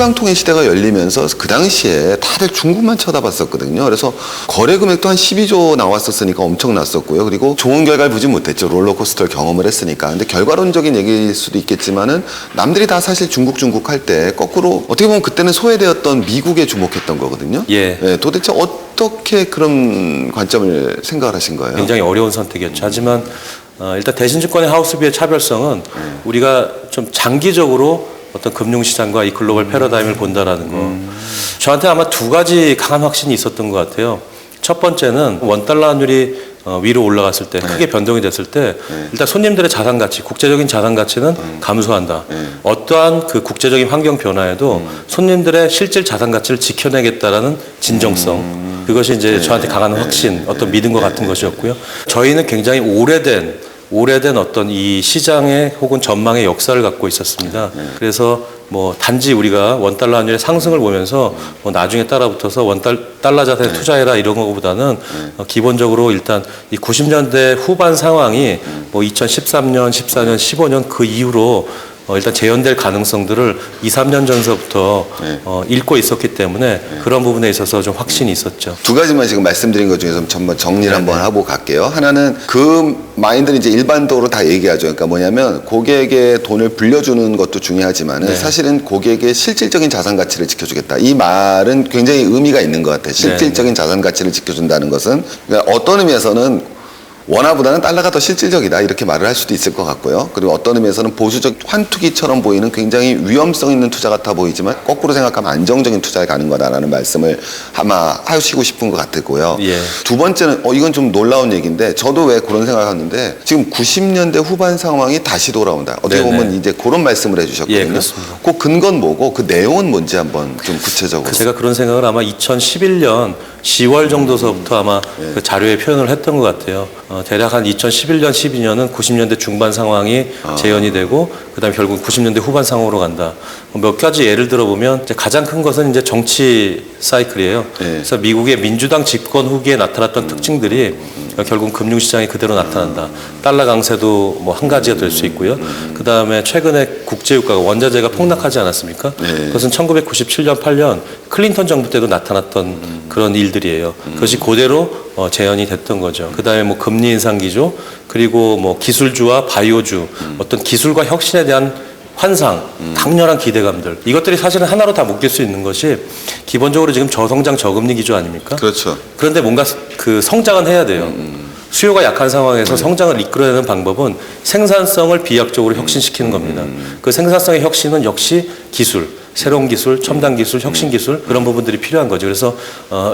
수강통일 시대가 열리면서 그 당시에 다들 중국만 쳐다봤었거든요. 그래서 거래 금액도 한 12조 나왔었으니까 엄청났었고요. 그리고 좋은 결과를 보지 못했죠. 롤러코스터를 경험을 했으니까. 근데 결과론적인 얘기일 수도 있겠지만은 남들이 다 사실 중국 할 때 거꾸로 어떻게 보면 그때는 소외되었던 미국에 주목했던 거거든요. 예. 네, 도대체 어떻게 그런 관점을 생각을 하신 거예요? 굉장히 어려운 선택이었죠. 하지만 일단 대신증권의 하우스비의 차별성은 우리가 좀 장기적으로 어떤 금융시장과 이 글로벌 패러다임을 본다라는 거. 저한테 아마 두 가지 강한 확신이 있었던 것 같아요. 첫 번째는 원달러 환율이 위로 올라갔을 때, 크게 변동이 됐을 때 일단 손님들의 자산 가치, 국제적인 자산 가치는 감소한다. 어떠한 그 국제적인 환경 변화에도 손님들의 실질 자산 가치를 지켜내겠다라는 진정성. 그것이 이제 저한테 강한 확신, 어떤 믿음과 같은 것이었고요. 저희는 굉장히 오래된 어떤 이 시장의 혹은 전망의 역사를 갖고 있었습니다. 그래서 뭐 단지 우리가 원달러 환율의 상승을 보면서 뭐 나중에 따라붙어서 달러 자산에 투자해라 이런 것보다는 기본적으로 일단 이 90년대 후반 상황이 뭐 2013년, 14년, 15년 그 이후로 일단 재현될 가능성들을 2, 3년 전서부터 읽고 있었기 때문에 그런 부분에 있어서 좀 확신이 있었죠. 두 가지만 지금 말씀드린 것 중에서 한번 정리를 한번 하고 갈게요. 하나는 그 마인드는 이제 일반적으로 다 얘기하죠. 그러니까 뭐냐면 고객에게 돈을 불려주는 것도 중요하지만은 사실은 고객의 실질적인 자산 가치를 지켜주겠다. 이 말은 굉장히 의미가 있는 것 같아요. 실질적인 자산 가치를 지켜준다는 것은 그러니까 어떤 의미에서는 원화보다는 달러가 더 실질적이다 이렇게 말을 할 수도 있을 것 같고요. 그리고 어떤 의미에서는 보수적 환투기처럼 보이는 굉장히 위험성 있는 투자 같아 보이지만 거꾸로 생각하면 안정적인 투자에 가는 거다라는 말씀을 아마 하시고 싶은 것 같고요. 두 번째는 이건 좀 놀라운 얘기인데 저도 왜 그런 생각하는데 지금 90년대 후반 상황이 다시 돌아온다. 어떻게 보면 이제 그런 말씀을 해주셨거든요. 그렇습니다. 그 근거는 뭐고 그 내용은 뭔지 한번 좀 구체적으로. 제가 그런 생각을 아마 2011년 10월 정도서부터 아마 그 자료에 표현을 했던 것 같아요. 대략 한 2011년, 12년은 90년대 중반 상황이 재현이 되고 그다음에 결국 90년대 후반 상황으로 간다. 몇 가지 예를 들어보면 이제 가장 큰 것은 이제 정치 사이클이에요. 그래서 미국의 민주당 집권 후기에 나타났던 특징들이 결국 금융시장에 그대로 나타난다. 달러 강세도 뭐 한 가지가 될 수 있고요. 그다음에 최근에 국제유가가 원자재가 폭락하지 않았습니까? 그것은 1997년, 8년 클린턴 정부 때도 나타났던 그런 일들이에요. 그것이 그대로 재현이 됐던 거죠. 그다음에 뭐 금리 인상 기조, 그리고 뭐 기술주와 바이오주, 어떤 기술과 혁신에 대한 환상, 강렬한 기대감들, 이것들이 사실은 하나로 다 묶일 수 있는 것이 기본적으로 지금 저성장 저금리 기조 아닙니까? 그렇죠. 그런데 뭔가 그 성장은 해야 돼요. 수요가 약한 상황에서 성장을 이끌어내는 방법은 생산성을 비약적으로 혁신시키는 겁니다. 그 생산성의 혁신은 역시 기술, 새로운 기술, 첨단 기술, 혁신 기술, 그런 부분들이 필요한 거죠. 그래서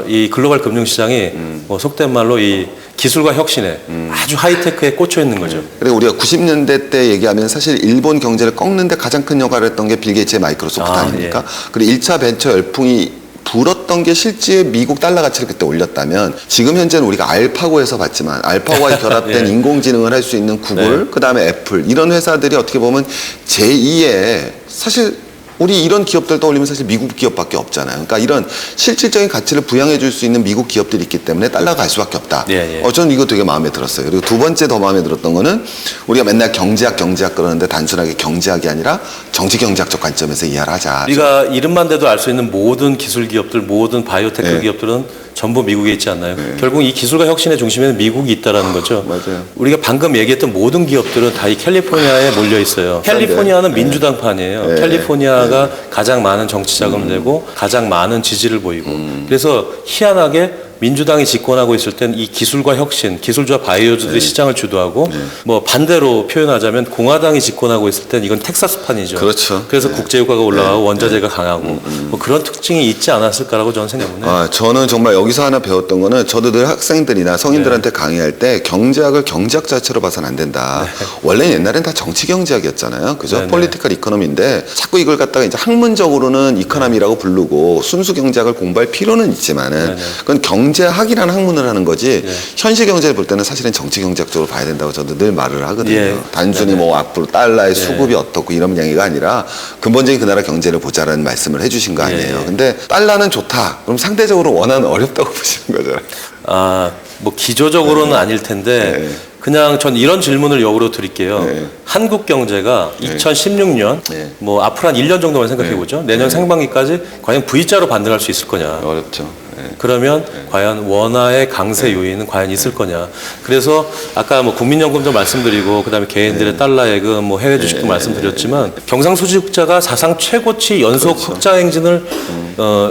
이 글로벌 금융시장이 뭐 속된 말로 이 기술과 혁신에 아주 하이테크에 꽂혀 있는 거죠. 그리고 우리가 90년대 때 얘기하면 사실 일본 경제를 꺾는데 가장 큰 역할을 했던 게 빌 게이츠의 마이크로소프트 아닙니까? 그리고 1차 벤처 열풍이 불었던 게 실제 미국 달러 가치를 그때 올렸다면 지금 현재는 우리가 알파고에서 봤지만 알파고와 결합된 인공지능을 할 수 있는 구글, 그다음에 애플 이런 회사들이 어떻게 보면 제2의 사실 우리 이런 기업들 떠올리면 사실 미국 기업밖에 없잖아요. 그러니까 이런 실질적인 가치를 부양해 줄 수 있는 미국 기업들이 있기 때문에 달러가 갈 수밖에 없다. 저는 이거 되게 마음에 들었어요. 그리고 두 번째 더 마음에 들었던 거는 우리가 맨날 경제학 그러는데 단순하게 경제학이 아니라 정치 경제학적 관점에서 이해를 하자. 우리가 이름만 대도 알 수 있는 모든 기술 기업들, 모든 바이오테크 기업들은 전부 미국에 있지 않나요? 결국 이 기술과 혁신의 중심에는 미국이 있다라는 거죠. 맞아요. 우리가 방금 얘기했던 모든 기업들은 다 이 캘리포니아에 몰려 있어요. 캘리포니아는 민주당판이에요. 캘리포니아가 가장 많은 정치 자금을 내고 가장 많은 지지를 보이고 그래서 희한하게 민주당이 집권하고 있을 땐 이 기술과 혁신, 기술주와 바이오주들이 시장을 주도하고 뭐 반대로 표현하자면 공화당이 집권하고 있을 땐 이건 텍사스판이죠. 그렇죠. 그래서 국제유가가 올라가고 원자재가 강하고 뭐 그런 특징이 있지 않았을까라고 저는 생각합니다. 저는 정말 여기서 하나 배웠던 거는 저도 늘 학생들이나 성인들한테 강의할 때 경제학을 경제학 자체로 봐서는 안 된다. 원래 옛날엔 다 정치 경제학이었잖아요. 그죠? 폴리티컬 이코노미인데 자꾸 이걸 갖다가 이제 학문적으로는 이코노미라고 부르고 순수 경제학을 공부할 필요는 있지만은 그건 경제학이라는 학문을 하는 거지 현실 경제를 볼 때는 사실은 정치 경제학적으로 봐야 된다고 저도 늘 말을 하거든요. 예. 단순히 뭐 앞으로 달러의 수급이 어떻고 이런 얘기가 아니라 근본적인 그 나라 경제를 보자라는 말씀을 해주신 거 아니에요. 근데 달러는 좋다. 그럼 상대적으로 원화는 어렵다고 보시는 거잖아요. 아, 뭐 기조적으로는 아닐 텐데 그냥 전 이런 질문을 역으로 드릴게요. 한국 경제가 2016년 뭐 앞으로 한 1년 정도만 생각해 보죠. 내년 상반기까지 과연 V자로 반등할 수 있을 거냐? 어렵죠. 그러면 과연 원화의 강세 요인은 과연 있을 거냐? 그래서 아까 뭐 국민연금도 말씀드리고 그다음에 개인들의 달러 예금, 뭐 해외 주식도 말씀드렸지만 경상수지 흑자가 사상 최고치 연속 흑자 행진을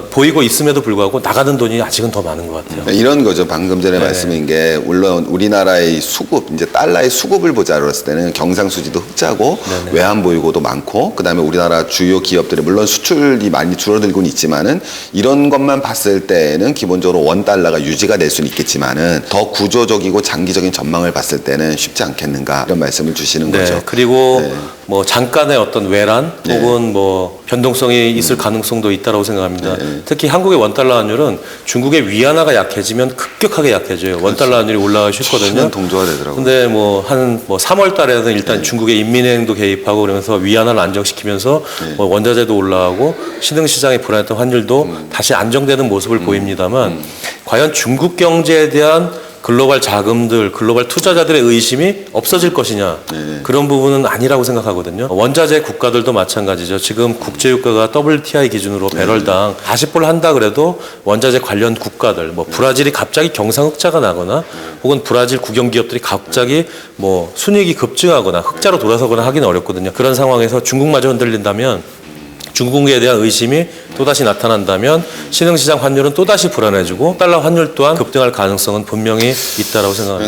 보이고 있음에도 불구하고 나가는 돈이 아직은 더 많은 것 같아요. 이런 거죠. 방금 전에 말씀인 게 물론 우리나라의 수급, 이제 달러의 수급을 보자 그랬을 때는 경상수지도 흑자고 외환 보유고도 많고 그다음에 우리나라 주요 기업들이 물론 수출이 많이 줄어들고는 있지만은 이런 것만 봤을 때는 기본적으로 원 달러가 유지가 될 수는 있겠지만은 더 구조적이고 장기적인 전망을 봤을 때는 쉽지 않겠는가 이런 말씀을 주시는 거죠. 그리고 뭐 잠깐의 어떤 외란 혹은 뭐 변동성이 있을 가능성도 있다라고 생각합니다. 특히 한국의 원달러 환율은 중국의 위안화가 약해지면 급격하게 약해져요. 원달러 환율이 올라가기 쉽거든요. 동조가 되더라고요. 근데 뭐 한 뭐 3월 달에는 일단 중국의 인민은행도 개입하고 그러면서 위안화를 안정시키면서 뭐 원자재도 올라가고 신흥시장에 불안했던 환율도 다시 안정되는 모습을 보입니다만 과연 중국 경제에 대한 글로벌 자금들, 글로벌 투자자들의 의심이 없어질 것이냐 그런 부분은 아니라고 생각하거든요. 원자재 국가들도 마찬가지죠. 지금 국제유가가 WTI 기준으로 배럴당 40불 한다 그래도 원자재 관련 국가들, 뭐 브라질이 갑자기 경상흑자가 나거나 혹은 브라질 국영기업들이 갑자기 뭐 순이익이 급증하거나 흑자로 돌아서거나 하기는 어렵거든요. 그런 상황에서 중국마저 흔들린다면 중국에 대한 의심이 또다시 나타난다면 신흥시장 환율은 또다시 불안해지고 달러 환율 또한 급등할 가능성은 분명히 있다라고 생각합니다.